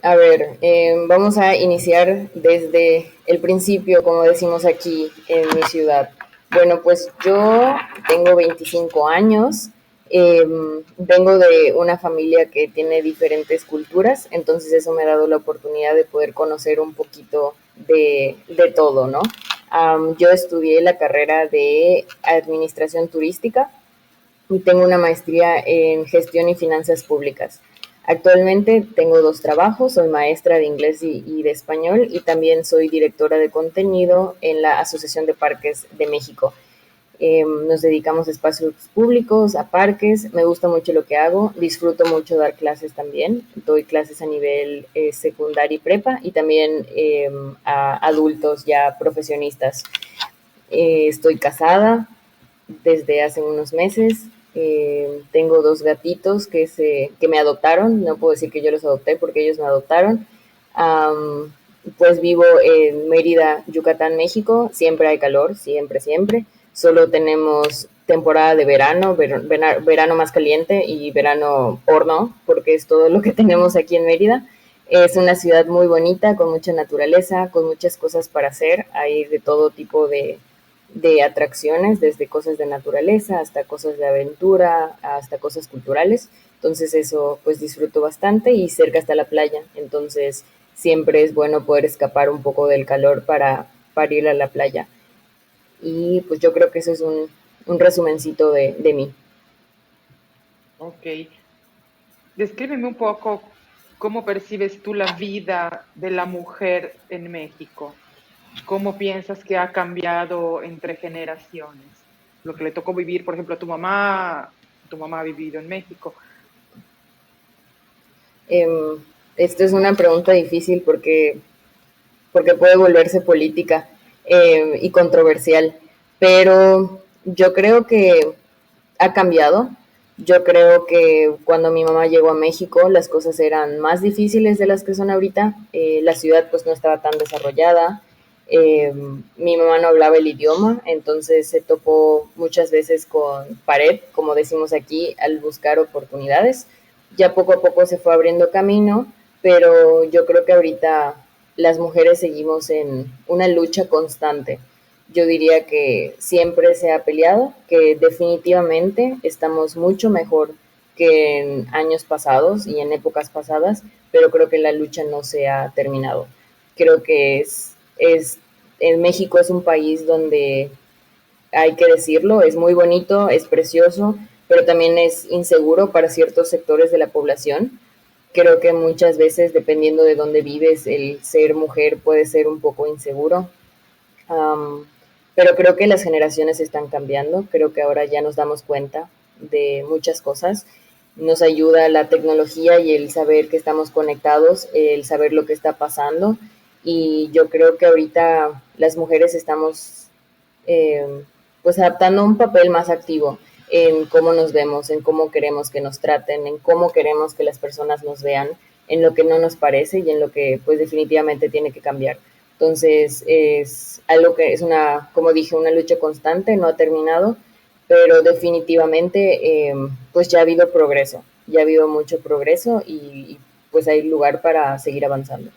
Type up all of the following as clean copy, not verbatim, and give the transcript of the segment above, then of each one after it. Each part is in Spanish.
A ver, vamos a iniciar desde el principio, como decimos aquí en mi ciudad. Bueno, pues yo tengo 25 años, vengo de una familia que tiene diferentes culturas, entonces eso me ha dado la oportunidad de poder conocer un poquito de todo, ¿no? Yo estudié la carrera de administración turística y tengo una maestría en gestión y finanzas públicas. Actualmente tengo dos trabajos, soy maestra de inglés y de español y también soy directora de contenido en la Asociación de Parques de México. Nos dedicamos a espacios públicos, a parques, me gusta mucho lo que hago, disfruto mucho dar clases también, doy clases a nivel secundaria y prepa y también a adultos ya profesionistas. Estoy casada desde hace unos meses. Tengo dos gatitos que me adoptaron. No puedo decir que yo los adopté porque ellos me adoptaron. Um, pues vivo en Mérida, Yucatán, México. Siempre hay calor, siempre, siempre. Solo tenemos temporada de verano, verano más caliente y verano horno, porque es todo lo que tenemos aquí en Mérida. Es una ciudad muy bonita, con mucha naturaleza, con muchas cosas para hacer. Hay de todo tipo de atracciones, desde cosas de naturaleza hasta cosas de aventura, hasta cosas culturales. Entonces eso pues disfruto bastante y cerca está la playa. Entonces siempre es bueno poder escapar un poco del calor para ir a la playa. Y pues yo creo que eso es un resumencito de mí. Ok. Descríbeme un poco cómo percibes tú la vida de la mujer en México. ¿Cómo piensas que ha cambiado entre generaciones? Lo que le tocó vivir, por ejemplo, a tu mamá ha vivido en México. Eh, Esto es una pregunta difícil porque puede volverse política y controversial, pero yo creo que ha cambiado. Yo creo que cuando mi mamá llegó a México las cosas eran más difíciles de las que son ahorita. La ciudad pues no estaba tan desarrollada. Mi mamá no hablaba el idioma, entonces se topó muchas veces con pared, como decimos aquí, al buscar oportunidades. Ya poco a poco se fue abriendo camino, pero yo creo que ahorita las mujeres seguimos en una lucha constante. Yo diría que siempre se ha peleado, que definitivamente estamos mucho mejor que en años pasados y en épocas pasadas, pero creo que la lucha no se ha terminado. Creo que en México es un país donde hay que decirlo, es muy bonito, es precioso, pero también es inseguro para ciertos sectores de la población. Creo que muchas veces, dependiendo de dónde vives, el ser mujer puede ser un poco inseguro. Um, pero creo que las generaciones están cambiando, creo que ahora ya nos damos cuenta de muchas cosas. Nos ayuda la tecnología y el saber que estamos conectados, el saber lo que está pasando. Y yo creo que ahorita las mujeres estamos eh, pues adaptando un papel más activo en cómo nos vemos, en cómo queremos que nos traten, en cómo queremos que las personas nos vean, en lo que no nos parece y en lo que pues definitivamente tiene que cambiar. Entonces es algo que es una, como dije, una lucha constante, no ha terminado, pero definitivamente pues ya ha habido progreso, ya ha habido mucho progreso y pues hay lugar para seguir avanzando.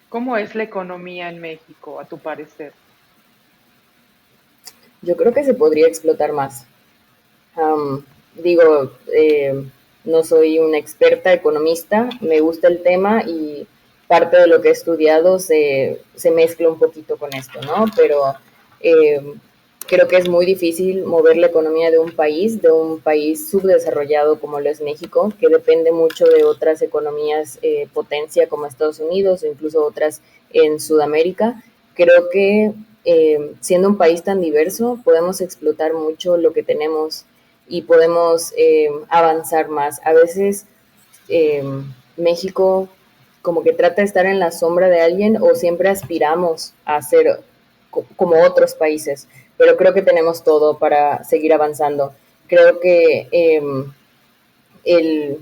¿Cómo es la economía en México, a tu parecer? Yo creo que se podría explotar más. Digo, no soy una experta economista, me gusta el tema y parte de lo que he estudiado se mezcla un poquito con esto, ¿no? Pero eh, creo que es muy difícil mover la economía de un país subdesarrollado como lo es México, que depende mucho de otras economías potencia como Estados Unidos o incluso otras en Sudamérica. Creo que siendo un país tan diverso, podemos explotar mucho lo que tenemos y podemos avanzar más. A veces eh, México como que trata de estar en la sombra de alguien o siempre aspiramos a ser como otros países, pero creo que tenemos todo para seguir avanzando. Creo que el,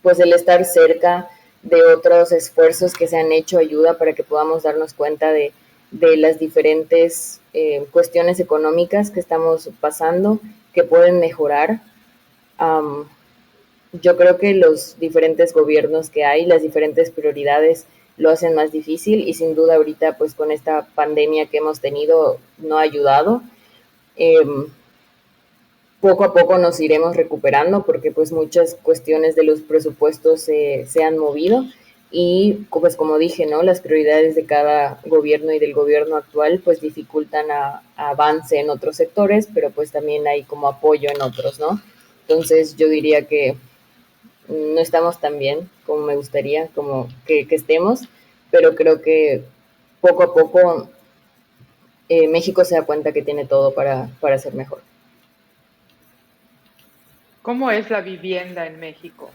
pues el estar cerca de otros esfuerzos que se han hecho ayuda para que podamos darnos cuenta de las diferentes cuestiones económicas que estamos pasando, que pueden mejorar. Um, yo creo que los diferentes gobiernos que hay, las diferentes prioridades lo hacen más difícil y sin duda ahorita pues con esta pandemia que hemos tenido no ha ayudado. Eh, Poco a poco nos iremos recuperando porque pues muchas cuestiones de los presupuestos se han movido y pues como dije, ¿no? Las prioridades de cada gobierno y del gobierno actual pues dificultan a avance en otros sectores, pero pues también hay como apoyo en otros, ¿no? Entonces yo diría que no estamos tan bien como me gustaría como que estemos, pero creo que poco a poco México se da cuenta que tiene todo para ser mejor. ¿Cómo es la vivienda en México?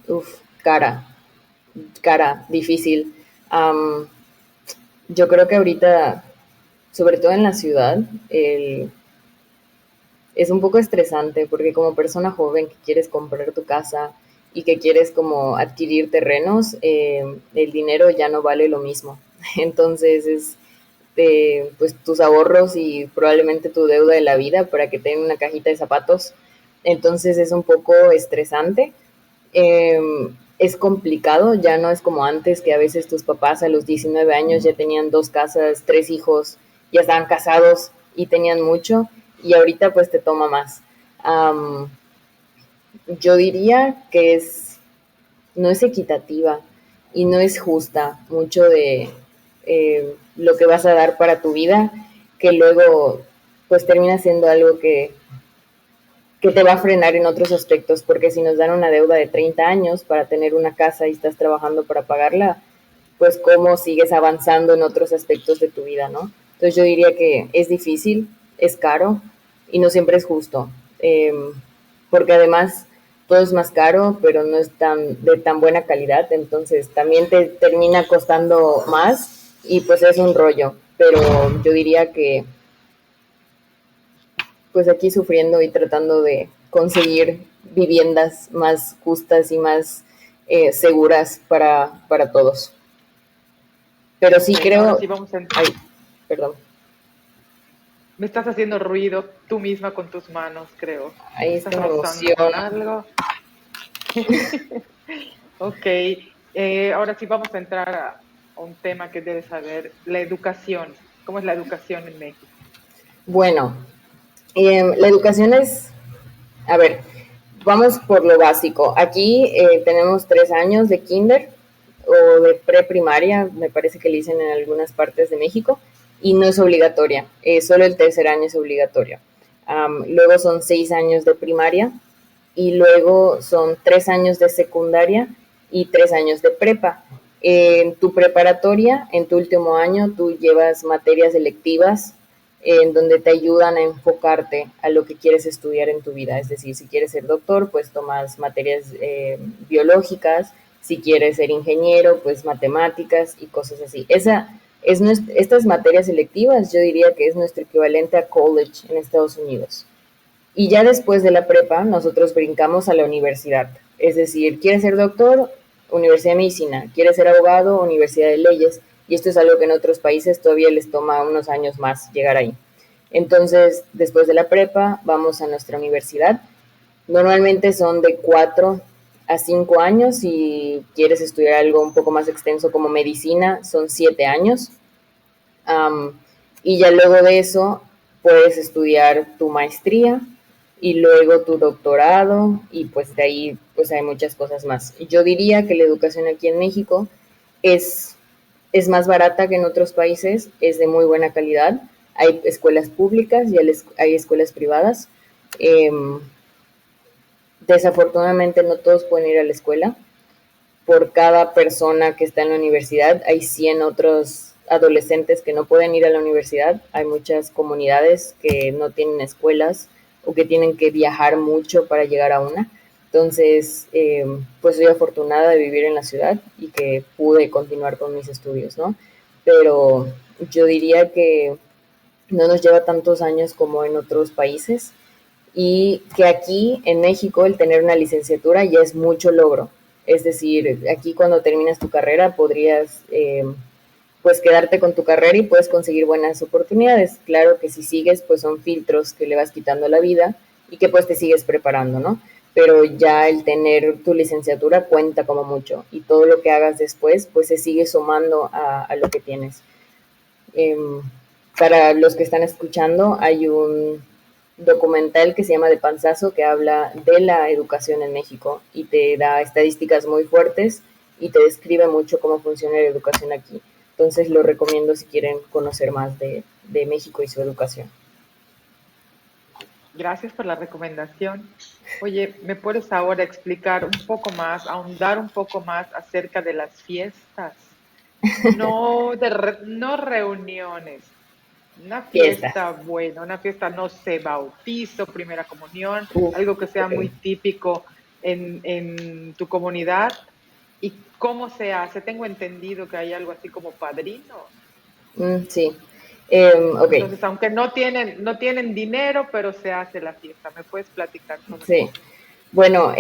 Uf, cara, difícil. Um, yo creo que ahorita, sobre todo en la ciudad, es un poco estresante porque como persona joven que quieres comprar tu casa y que quieres como adquirir terrenos, el dinero ya no vale lo mismo. Entonces es pues tus ahorros y probablemente tu deuda de la vida para que tengan una cajita de zapatos. Entonces es un poco estresante. Eh, es complicado, ya no es como antes que a veces tus papás a los 19 años ya tenían dos casas, tres hijos, ya estaban casados y tenían mucho y ahorita pues te toma más. Um, yo diría que no es equitativa y no es justa mucho de lo que vas a dar para tu vida, que luego pues termina siendo algo que te va a frenar en otros aspectos, porque si nos dan una deuda de 30 años para tener una casa y estás trabajando para pagarla, pues cómo sigues avanzando en otros aspectos de tu vida, ¿no? Entonces yo diría que es difícil, es caro y no siempre es justo, porque además todo es más caro, pero no es de tan buena calidad, entonces también te termina costando más y pues es un rollo, pero yo diría que pues aquí sufriendo y tratando de conseguir viviendas más justas y más seguras para todos. Pero sí Ok, ahora creo, sí vamos a... ay, perdón, Me estás haciendo ruido tú misma con tus manos, creo. ahí Me es que estás me rozando con emociona. algo. Ok, ahora sí vamos a entrar a un tema que debes saber, la educación. ¿Cómo es la educación en México? Bueno, la educación es, a ver, vamos por lo básico. Aquí tenemos 3 años de kinder o de preprimaria, me parece que le dicen en algunas partes de México, y no es obligatoria, solo el tercer año es obligatorio. Luego son 6 años de primaria y luego son 3 años de secundaria y 3 años de prepa. En tu preparatoria, en tu último año, tú llevas materias electivas en donde te ayudan a enfocarte a lo que quieres estudiar en tu vida. Es decir, si quieres ser doctor, pues tomas materias biológicas, si quieres ser ingeniero, pues matemáticas y cosas así. Estas materias selectivas yo diría que es nuestro equivalente a college en Estados Unidos. Y ya después de la prepa, nosotros brincamos a la universidad. Es decir, ¿quieres ser doctor? Universidad de Medicina. ¿Quieres ser abogado? Universidad de Leyes. Y esto es algo que en otros países todavía les toma unos años más llegar ahí. Entonces, después de la prepa, vamos a nuestra universidad. Normalmente son de 4 a 5 años. Si quieres estudiar algo un poco más extenso como medicina, son 7 años. Um, y ya luego de eso puedes estudiar tu maestría y luego tu doctorado y pues de ahí pues hay muchas cosas más. Yo diría que la educación aquí en México es, es más barata que en otros países, es de muy buena calidad. Hay escuelas públicas y hay escuelas privadas. Eh, Desafortunadamente no todos pueden ir a la escuela. Por cada persona que está en la universidad hay 100 otros adolescentes que no pueden ir a la universidad. Hay muchas comunidades que no tienen escuelas o que tienen que viajar mucho para llegar a una. Entonces, pues soy afortunada de vivir en la ciudad y que pude continuar con mis estudios, ¿no? Pero yo diría que no nos lleva tantos años como en otros países y que aquí en México el tener una licenciatura ya es mucho logro. Es decir, aquí cuando terminas tu carrera podrías pues quedarte con tu carrera y puedes conseguir buenas oportunidades. Claro que si sigues pues son filtros que le vas quitando a la vida y que pues te sigues preparando, ¿no? pero ya el tener tu licenciatura cuenta como mucho y todo lo que hagas después pues se sigue sumando a lo que tienes. Eh, para los que están escuchando, hay un documental que se llama De Panzazo que habla de la educación en México y te da estadísticas muy fuertes y te describe mucho cómo funciona la educación aquí. Entonces lo recomiendo si quieren conocer más de México y su educación. Gracias por la recomendación. Oye, ¿me puedes ahora explicar un poco más, ahondar un poco más acerca de las fiestas? No reuniones, una Fiestas. fiesta buena, una fiesta, no sé, bautizo, primera comunión, Uf, algo que sea ok. muy típico en tu comunidad. ¿Y cómo se hace? Tengo entendido que hay algo así como padrinos. Sí. Ok, Entonces, aunque no tienen dinero, pero se hace la fiesta. ¿Me puedes platicar sobre sí. eso? Bueno,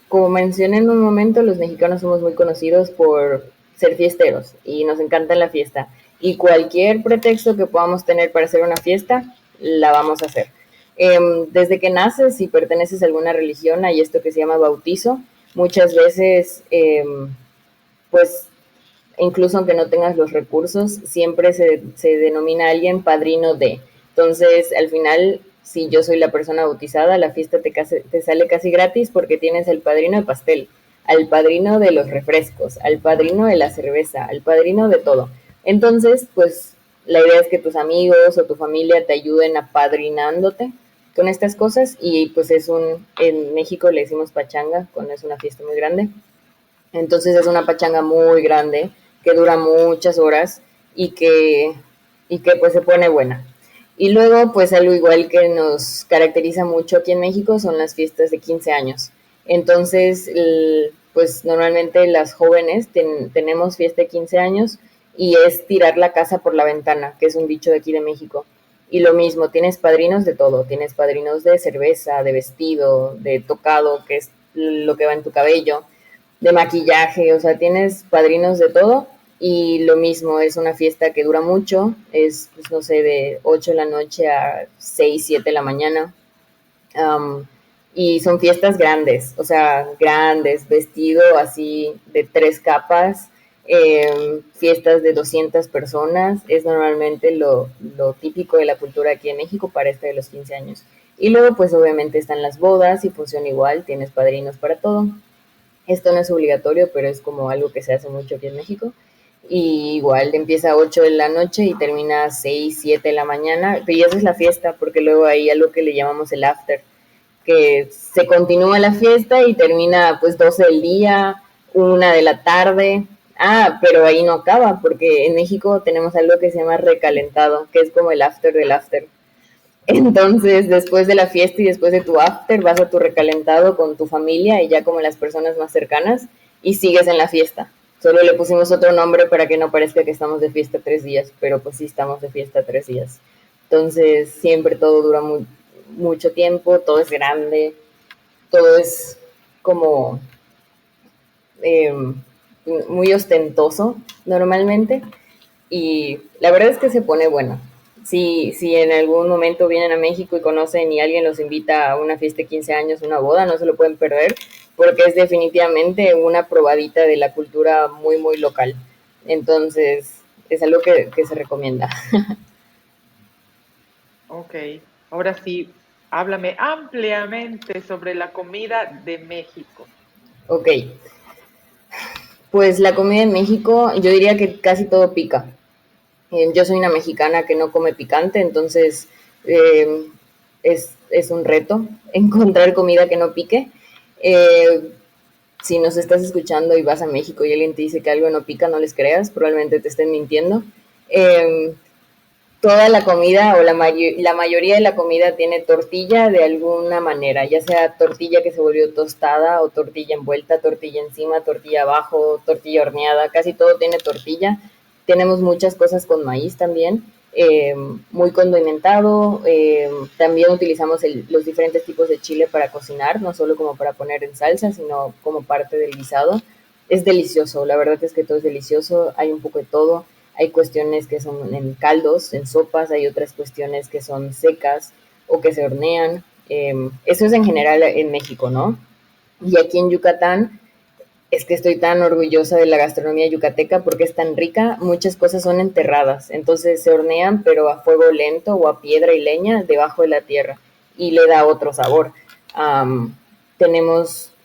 como mencioné en un momento, los mexicanos somos muy conocidos por ser fiesteros y nos encanta la fiesta. Y cualquier pretexto que podamos tener para hacer una fiesta, la vamos a hacer. Desde que naces, si perteneces a alguna religión, hay esto que se llama bautizo. Muchas veces, pues, incluso aunque no tengas los recursos, siempre se denomina a alguien padrino de. Entonces, al final, si yo soy la persona bautizada, la fiesta te sale casi gratis porque tienes el padrino de pastel, al padrino de los refrescos, al padrino de la cerveza, al padrino de todo. Entonces, pues la idea es que tus amigos o tu familia te ayuden apadrinándote con estas cosas y pues en México le decimos pachanga cuando es una fiesta muy grande. Entonces es una pachanga muy grande que dura muchas horas y que, y que pues se pone buena. Y luego pues algo igual que nos caracteriza mucho aquí en México son las fiestas de 15 años. Entonces pues normalmente las jóvenes tenemos fiesta de 15 años y es tirar la casa por la ventana, que es un dicho de aquí de México. Y lo mismo, tienes padrinos de todo, tienes padrinos de cerveza, de vestido, de tocado, que es lo que va en tu cabello, de maquillaje, o sea, tienes padrinos de todo y lo mismo, es una fiesta que dura mucho, es, pues, no sé, de 8 de la noche a 6 7 de la mañana. Um, y son fiestas grandes, o sea, grandes, vestido así de 3 capas, fiestas de 200 personas, es normalmente lo típico de la cultura aquí en México para este de los 15 años. Y luego pues obviamente están las bodas y funciona igual, tienes padrinos para todo. Esto no es obligatorio, pero es como algo que se hace mucho aquí en México. Y igual empieza a 8 de la noche y termina a 6 7 de la mañana. Y eso es la fiesta, porque luego hay algo que le llamamos el after, que se continúa la fiesta y termina pues 12 del día, 1 de la tarde. Ah, pero ahí no acaba, porque en México tenemos algo que se llama recalentado, que es como el after del after. Entonces, después de la fiesta y después de tu after, vas a tu recalentado con tu familia y ya como las personas más cercanas y sigues en la fiesta. Solo le pusimos otro nombre para que no parezca que estamos de fiesta 3 días, pero pues sí estamos de fiesta 3 días. Entonces, siempre todo dura mucho tiempo, todo es grande, todo es como eh, muy ostentoso normalmente y la verdad es que se pone bueno. Si en algún momento vienen a México y conocen y alguien los invita a una fiesta de 15 años, una boda, no se lo pueden perder porque es definitivamente una probadita de la cultura muy, muy local. Entonces, es algo que se recomienda. Ok, ahora sí, háblame ampliamente sobre la comida de México. Ok, pues la comida en México, yo diría que casi todo pica. Yo soy una mexicana que no come picante, entonces eh, es un reto encontrar comida que no pique. Eh, si nos estás escuchando y vas a México y alguien te dice que algo no pica, no les creas, probablemente te estén mintiendo. Eh, Toda la comida o la mayoría de la comida tiene tortilla de alguna manera, ya sea tortilla que se volvió tostada o tortilla envuelta, tortilla encima, tortilla abajo, tortilla horneada, casi todo tiene tortilla. Tenemos muchas cosas con maíz también, muy condimentado. También utilizamos los diferentes tipos de chile para cocinar, no solo como para poner en salsa, sino como parte del guisado. Es delicioso, la verdad es que todo es delicioso, hay un poco de todo. Hay cuestiones que son en caldos, en sopas, hay otras cuestiones que son secas o que se hornean. Eso es en general en México, ¿no? Y aquí en Yucatán es que estoy tan orgullosa de la gastronomía yucateca porque es tan rica, muchas cosas son enterradas, entonces se hornean pero a fuego lento o a piedra y leña debajo de la tierra y le da otro sabor. Um,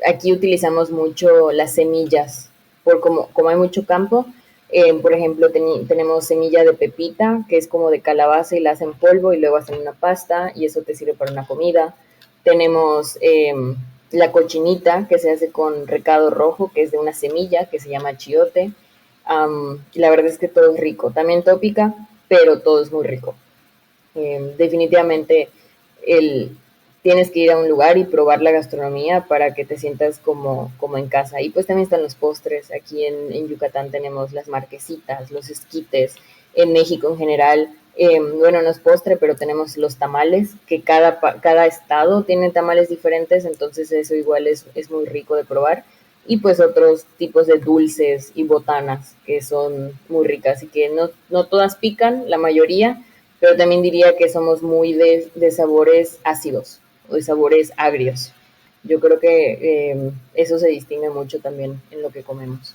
aquí utilizamos mucho las semillas, como hay mucho campo, por ejemplo, tenemos semilla de pepita, que es como de calabaza y la hacen polvo y luego hacen una pasta y eso te sirve para una comida. Tenemos la cochinita, que se hace con recado rojo, que es de una semilla que se llama chiote. La verdad es que todo es rico, también tópica, pero todo es muy rico. Definitivamente el, tienes que ir a un lugar y probar la gastronomía para que te sientas como en casa. Y pues también están los postres. Aquí en Yucatán tenemos las marquesitas, los esquites. En México en general, bueno, no es postre, pero tenemos los tamales, que cada estado tiene tamales diferentes, entonces eso igual es muy rico de probar. Y pues otros tipos de dulces y botanas que son muy ricas y que no todas pican, la mayoría, pero también diría que somos muy de sabores ácidos o de sabores agrios. Yo creo que eso se distingue mucho también en lo que comemos.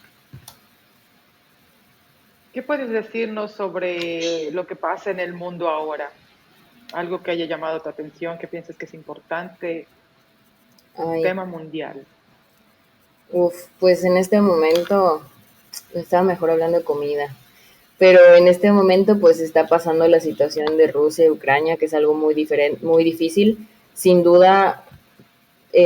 ¿Qué puedes decirnos sobre lo que pasa en el mundo ahora? Algo que haya llamado tu atención, que pienses que es importante, Ay, tema mundial. pues en este momento estaba mejor hablando de comida, pero en este momento pues está pasando la situación de Rusia y Ucrania, que es algo muy diferente, muy difícil. Sin duda,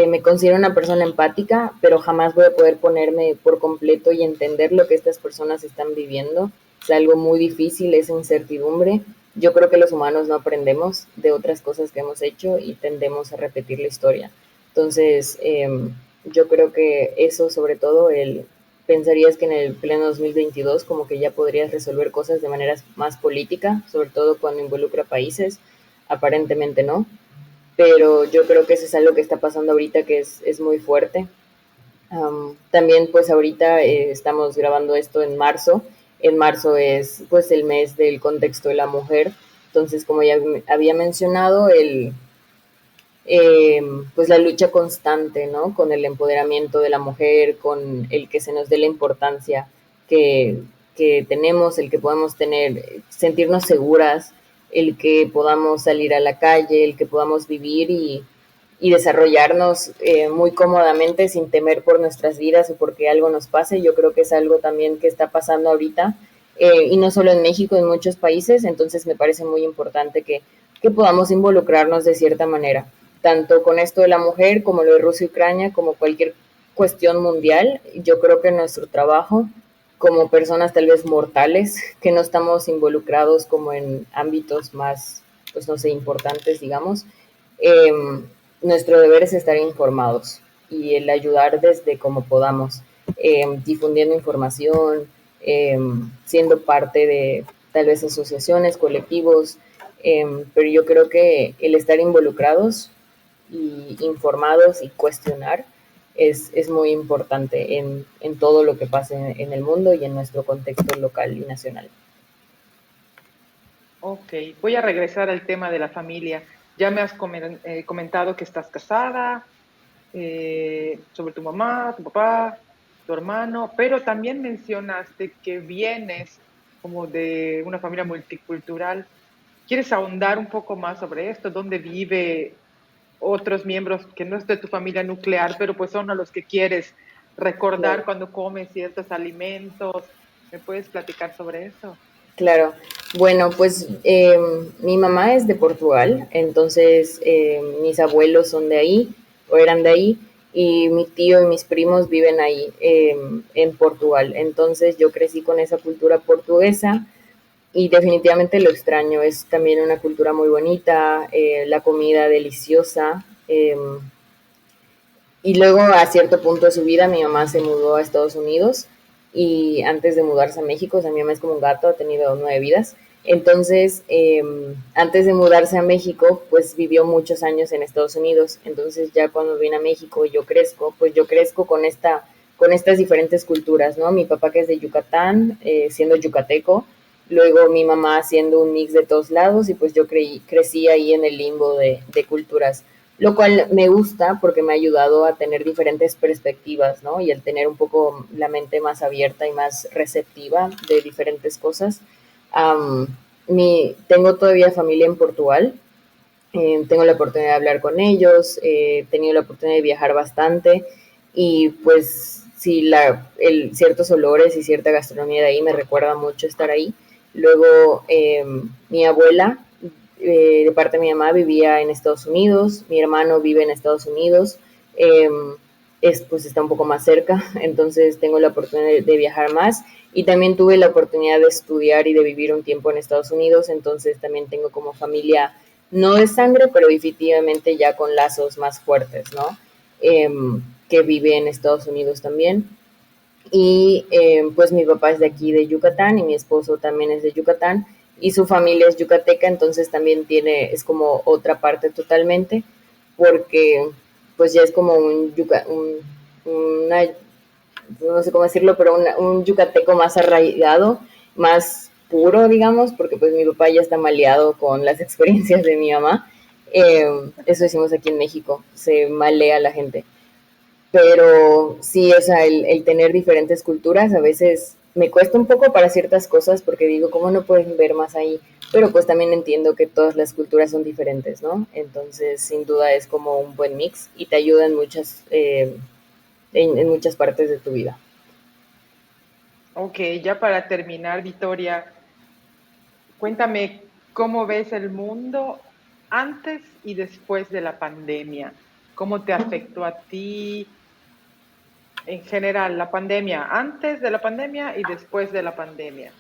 me considero una persona empática, pero jamás voy a poder ponerme por completo y entender lo que estas personas están viviendo. Es algo muy difícil, esa incertidumbre. Yo creo que los humanos no aprendemos de otras cosas que hemos hecho y tendemos a repetir la historia. Entonces, yo creo que eso, sobre todo, pensarías que en el pleno 2022 como que ya podrías resolver cosas de manera más política, sobre todo cuando involucra países. Aparentemente no, pero yo creo que eso es algo que está pasando ahorita que es muy fuerte. También pues ahorita estamos grabando esto en marzo. En marzo es pues el mes del contexto de la mujer. Entonces, como ya había mencionado, pues la lucha constante, ¿no? Con el empoderamiento de la mujer, con el que se nos dé la importancia que, que tenemos, el que podamos tener, sentirnos seguras, el que podamos salir a la calle, el que podamos vivir y desarrollarnos muy cómodamente sin temer por nuestras vidas o porque algo nos pase. Yo creo que es algo también que está pasando ahorita y no solo en México, en muchos países, entonces me parece muy importante que podamos involucrarnos de cierta manera, tanto con esto de la mujer como lo de Rusia y Ucrania, como cualquier cuestión mundial. Yo creo que nuestro trabajo como personas tal vez mortales, que no estamos involucrados como en ámbitos más, pues no sé, importantes, digamos, eh, nuestro deber es estar informados y el ayudar desde como podamos, difundiendo información, siendo parte de tal vez asociaciones, colectivos, pero yo creo que el estar involucrados y informados y cuestionar es muy importante en todo lo que pasa en el mundo y en nuestro contexto local y nacional. Ok, voy a regresar al tema de la familia. Ya me has comentado que estás casada, sobre tu mamá, tu papá, tu hermano, pero también mencionaste que vienes como de una familia multicultural. ¿Quieres ahondar un poco más sobre esto? ¿Dónde vive otros miembros que no es de tu familia nuclear, pero pues son a los que quieres recordar Claro. cuando comes ciertos alimentos? ¿Me puedes platicar sobre eso? Claro, bueno, pues mi mamá es de Portugal, entonces mis abuelos son de ahí o eran de ahí y mi tío y mis primos viven ahí en Portugal. Entonces yo crecí con esa cultura portuguesa y definitivamente lo extraño. Es también una cultura muy bonita, la comida deliciosa. Y luego a cierto punto de su vida mi mamá se mudó a Estados Unidos y antes de mudarse a México, o sea, mi mamá es como un gato, ha tenido 9 vidas. Entonces, antes de mudarse a México, pues vivió muchos años en Estados Unidos. Entonces ya cuando vine a México yo crezco, pues yo crezco con estas diferentes culturas, ¿no? Mi papá que es de Yucatán, siendo yucateco, luego mi mamá haciendo un mix de todos lados y pues yo crecí ahí en el limbo de culturas. lo cual me gusta porque me ha ayudado a tener diferentes perspectivas, ¿no? Y el tener un poco la mente más abierta y más receptiva de diferentes cosas. Um, Tengo todavía familia en Portugal, tengo la oportunidad de hablar con ellos, he tenido la oportunidad de viajar bastante y pues sí, ciertos olores y cierta gastronomía de ahí me recuerda mucho estar ahí. Luego mi abuela, de parte de mi mamá, vivía en Estados Unidos, mi hermano vive en Estados Unidos, eh, pues está un poco más cerca, entonces tengo la oportunidad de viajar más y también tuve la oportunidad de estudiar y de vivir un tiempo en Estados Unidos, entonces también tengo como familia no de sangre, pero definitivamente ya con lazos más fuertes, ¿no? Eh, que vive en Estados Unidos también. Y pues mi papá es de aquí, de Yucatán, y mi esposo también es de Yucatán, y su familia es yucateca, entonces también es como otra parte totalmente, porque pues ya es como una, no sé cómo decirlo, pero un yucateco más arraigado, más puro, digamos, porque pues mi papá ya está maleado con las experiencias de mi mamá. Eso decimos aquí en México, se malea a la gente. Pero sí, o sea, el tener diferentes culturas a veces me cuesta un poco para ciertas cosas porque digo, ¿cómo no pueden ver más ahí? Pero pues también entiendo que todas las culturas son diferentes, ¿no? Entonces, sin duda es como un buen mix y te ayuda en muchas partes de tu vida. Ok, ya para terminar, Victoria, cuéntame cómo ves el mundo antes y después de la pandemia. ¿Cómo te afectó a ti en general la pandemia, antes de la pandemia y después de la pandemia?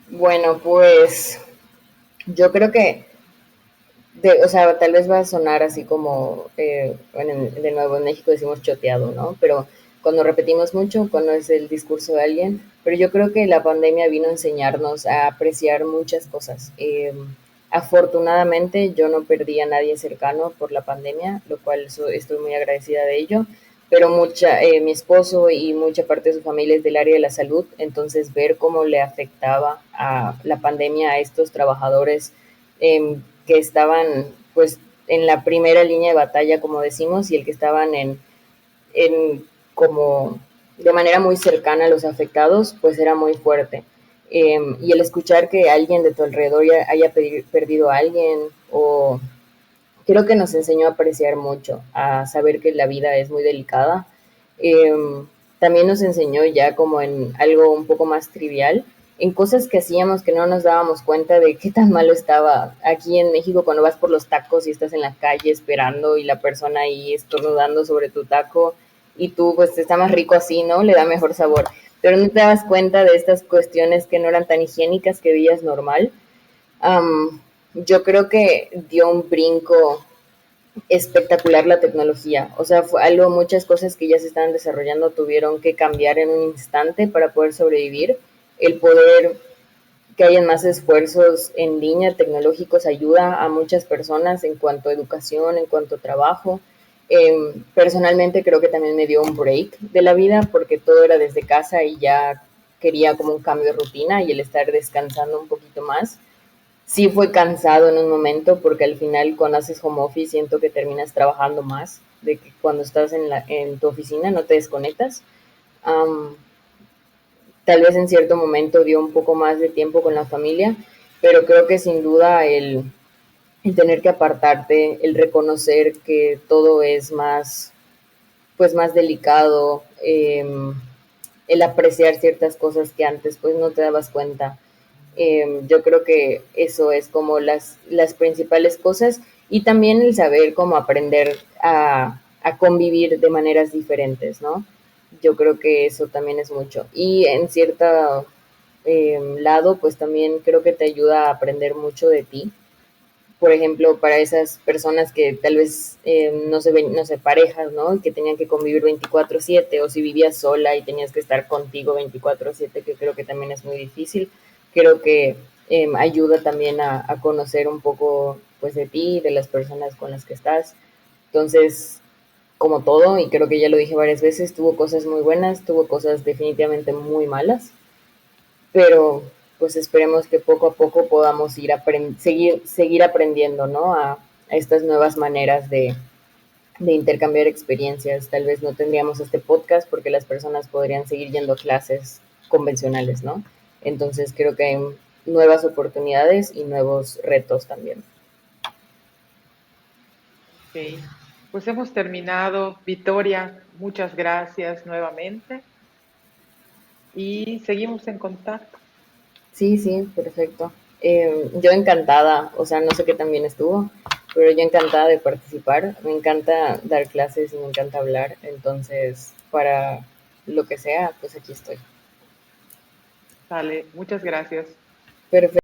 Bueno, pues yo creo que, o sea, tal vez va a sonar así como, bueno, de nuevo en México decimos choteado, ¿no? Pero cuando repetimos mucho, cuando es el discurso de alguien, pero yo creo que la pandemia vino a enseñarnos a apreciar muchas cosas. Afortunadamente yo no perdí a nadie cercano por la pandemia, lo cual estoy muy agradecida de ello, pero mi esposo y mucha parte de su familia es del área de la salud, entonces ver cómo le afectaba a la pandemia a estos trabajadores que estaban pues en la primera línea de batalla, como decimos, y el que estaban en como de manera muy cercana a los afectados, pues era muy fuerte. Y el escuchar que alguien de tu alrededor ya haya perdido a alguien, o creo que nos enseñó a apreciar mucho, a saber que la vida es muy delicada. Eh, También nos enseñó ya como en algo un poco más trivial, en cosas que hacíamos que no nos dábamos cuenta de qué tan malo estaba. Aquí en México cuando vas por los tacos y estás en la calle esperando y la persona ahí estornudando sobre tu taco y tú pues está más rico así, ¿no? Le da mejor sabor. Pero no te das cuenta de estas cuestiones que no eran tan higiénicas que veías normal. Um, yo creo que dio un brinco espectacular la tecnología. O sea, fue algo, muchas cosas que ya se estaban desarrollando tuvieron que cambiar en un instante para poder sobrevivir. El poder que hayan más esfuerzos en línea tecnológicos ayuda a muchas personas en cuanto a educación, en cuanto a trabajo. Personalmente creo que también me dio un break de la vida porque todo era desde casa y ya quería como un cambio de rutina y el estar descansando un poquito más. Sí fue cansado en un momento porque al final cuando haces home office siento que terminas trabajando más de que cuando estás en tu oficina no te desconectas. Um, Tal vez en cierto momento dio un poco más de tiempo con la familia, pero creo que sin duda el tener que apartarte, el reconocer que todo es más, pues más delicado, el apreciar ciertas cosas que antes pues no te dabas cuenta. Yo creo que eso es como las principales cosas y también el saber cómo aprender a convivir de maneras diferentes, ¿no? Yo creo que eso también es mucho. Y en cierto lado, pues también creo que te ayuda a aprender mucho de ti. Por ejemplo, para esas personas que tal vez no se ven, no sé, parejas, ¿no? Que tenían que convivir 24/7 o si vivías sola y tenías que estar contigo 24/7, que creo que también es muy difícil. Creo que ayuda también a conocer un poco pues de ti, de las personas con las que estás. Entonces, como todo, y creo que ya lo dije varias veces, tuvo cosas muy buenas, tuvo cosas definitivamente muy malas, pero pues esperemos que poco a poco podamos seguir aprendiendo, ¿no? A estas nuevas maneras de intercambiar experiencias. Tal vez no tendríamos este podcast porque las personas podrían seguir yendo a clases convencionales, ¿no? Entonces creo que hay nuevas oportunidades y nuevos retos también. Ok, pues hemos terminado. Victoria, muchas gracias nuevamente y seguimos en contacto. Sí, sí, perfecto. Yo encantada, o sea, no sé qué tan bien estuvo, pero yo encantada de participar. Me encanta dar clases y me encanta hablar, entonces para lo que sea, pues aquí estoy. Sale, muchas gracias. Perfecto.